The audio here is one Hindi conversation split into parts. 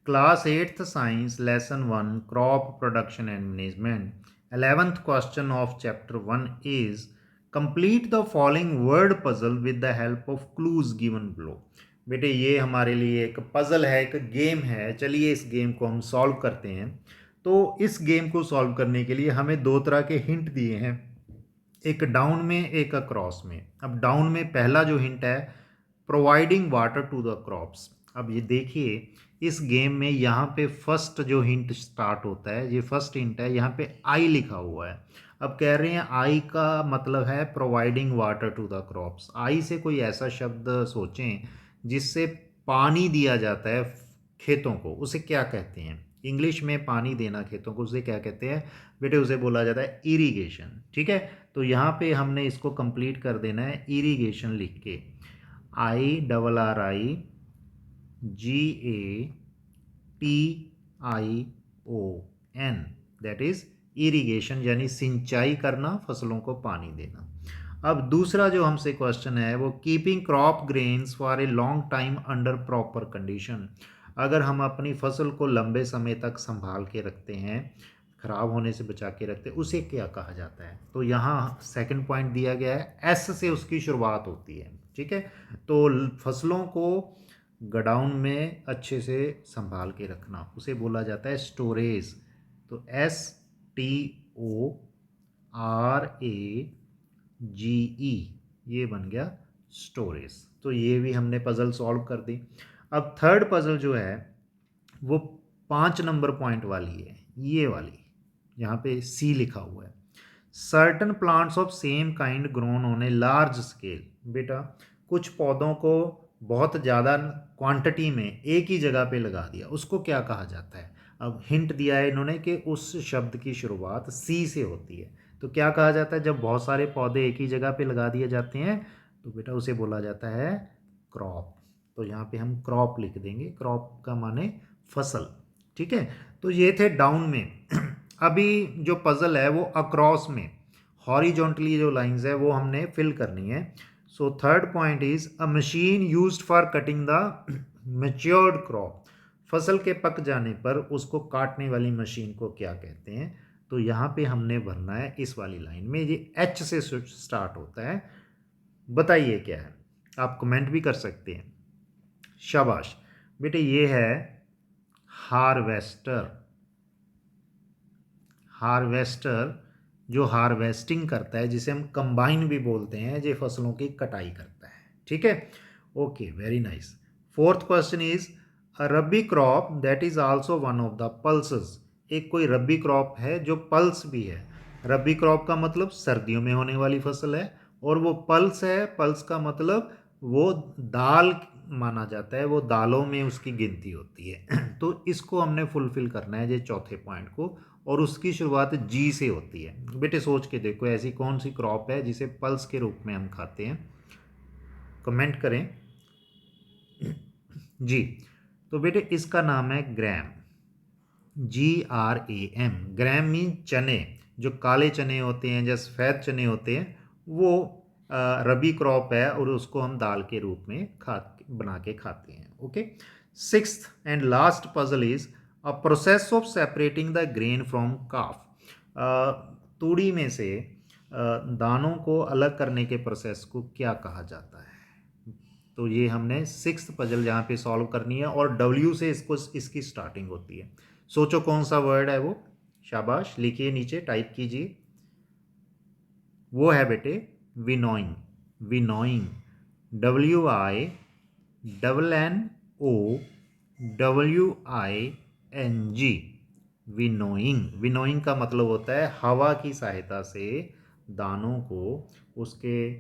Class 8th science lesson 1 crop production and management 11th question of chapter 1 is complete the following word puzzle with the help of clues given below. बेटे ये हमारे लिए एक पजल है, एक गेम है। चलिए इस गेम को हम सॉल्व करते हैं। तो इस गेम को सॉल्व करने के लिए हमें दो तरह के हिंट दिए हैं, एक डाउन में एक अक्रॉस में। अब डाउन में पहला जो हिंट है providing water to the crops. अब ये देखिए इस गेम में यहाँ पे फर्स्ट जो हिंट स्टार्ट होता है, ये फर्स्ट हिंट है, यहाँ पे आई लिखा हुआ है। अब कह रहे हैं आई का मतलब है providing water to the crops. I से कोई ऐसा शब्द सोचें जिससे पानी दिया जाता है खेतों को, उसे क्या कहते हैं? इंग्लिश में पानी देना खेतों को उसे क्या कहते हैं बेटे? उसे बोला जाता है इरिगेशन। ठीक है, तो यहाँ पे हमने इसको कंप्लीट कर देना है इरिगेशन लिख के। IRRIGATION, दैट इज इरिगेशन, यानी सिंचाई करना, फसलों को पानी देना। अब दूसरा जो हमसे क्वेश्चन है वो keeping crop grains for a long time under proper condition. अगर हम अपनी फसल को लंबे समय तक संभाल के रखते हैं, खराब होने से बचा के रखते हैं, उसे क्या कहा जाता है? तो यहाँ सेकंड पॉइंट दिया गया है, एस से उसकी शुरुआत होती है। ठीक है, तो फसलों को गोडाउन में अच्छे से संभाल के रखना उसे बोला जाता है स्टोरेज। तो STORAGE, ये बन गया स्टोरेज। तो ये भी हमने पजल सॉल्व कर दी। अब थर्ड पजल जो है वो 5 नंबर पॉइंट वाली है, ये वाली, यहाँ पे सी लिखा हुआ है। Certain plants of same kind grown on a large scale. बेटा कुछ पौधों को बहुत ज़्यादा क्वांटिटी में एक ही जगह पे लगा दिया, उसको क्या कहा जाता है? अब हिंट दिया है इन्होंने कि उस शब्द की शुरुआत सी से होती है। तो क्या कहा जाता है जब बहुत सारे पौधे एक ही जगह पे लगा दिए जाते हैं? तो बेटा उसे बोला जाता है क्रॉप। तो यहाँ पे हम क्रॉप लिख देंगे, क्रॉप का माने फसल। ठीक है, तो ये थे डाउन में। अभी जो पजल है वो अक्रॉस में, हॉरिजॉन्टली जो लाइंस है वो हमने फिल करनी है। So third point is a machine used for cutting the matured crop. फसल के पक जाने पर उसको काटने वाली मशीन को क्या कहते हैं? तो यहाँ पे हमने भरना है इस वाली लाइन में, ये एच से स्टार्ट होता है। बताइए क्या है, आप कमेंट भी कर सकते हैं। शाबाश बेटे, ये है हार्वेस्टर। हार्वेस्टर जो हार्वेस्टिंग करता है, जिसे हम कंबाइन भी बोलते हैं, जो फसलों की कटाई करता है। ठीक है, okay, very nice. Fourth question is a rabi crop that is also one of the pulses. एक कोई रबी क्रॉप है जो पल्स भी है। रबी क्रॉप का मतलब सर्दियों में होने वाली फसल है, और वो पल्स है, पल्स का मतलब वो दाल माना जाता है, वो दालों में उसकी गिनती होती है। तो इसको हमने फुलफिल करना है, ये चौथे पॉइंट को, और उसकी शुरुआत जी से होती है। बेटे सोच के देखो ऐसी कौन सी क्रॉप है जिसे पल्स के रूप में हम खाते हैं, कमेंट करें जी। तो बेटे इसका नाम है ग्रैम, GRAM। ग्रैम मीन चने, जो काले चने होते हैं या सफ़ेद चने होते हैं, वो रबी क्रॉप है, और उसको हम दाल के रूप में बना के खाते हैं। Okay, sixth and last puzzle is a process of separating the grain from chaff. तूड़ी में से दानों को अलग करने के प्रोसेस को क्या कहा जाता है? तो ये हमने सिक्स्थ पजल यहाँ पे सॉल्व करनी है, और W से इसकी स्टार्टिंग होती है। सोचो कौन सा वर्ड है वो, शाबाश, लिखिए नीचे, टाइप कीजिए। वो है बेटे winnowing. Winnowing, WINNOWING। Winnowing, winnowing का मतलब होता है हवा की सहायता से दानों को उसके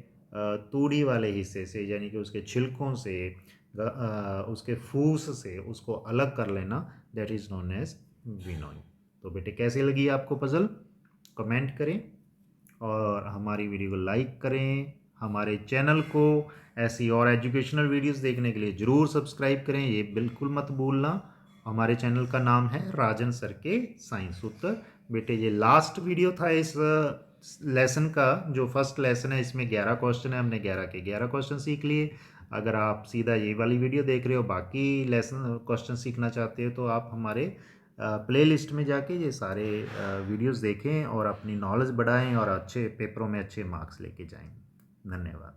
तूड़ी वाले हिस्से से, यानी कि उसके छिलकों से, उसके फूस से उसको अलग कर लेना, that is known as winnowing. तो बेटे कैसी लगी आपको पजल? कमेंट करें, और हमारी वीडियो को लाइक करें। हमारे चैनल को ऐसी और एजुकेशनल वीडियोस देखने के लिए ज़रूर सब्सक्राइब करें, ये बिल्कुल मत भूलना। हमारे चैनल का नाम है राजन सर के साइंस उत्तर। बेटे ये लास्ट वीडियो था इस लेसन का, जो फर्स्ट लेसन है, इसमें 11 क्वेश्चन है, हमने 11 के 11 क्वेश्चन सीख लिए। अगर आप सीधा ये वाली वीडियो देख रहे हो, बाकी लेसन क्वेश्चन सीखना चाहते हो, तो आप हमारे प्लेलिस्ट में जाके ये सारे वीडियोस देखें और अपनी नॉलेज बढ़ाएं और अच्छे पेपरों में अच्छे मार्क्स लेके जाएं। धन्यवाद।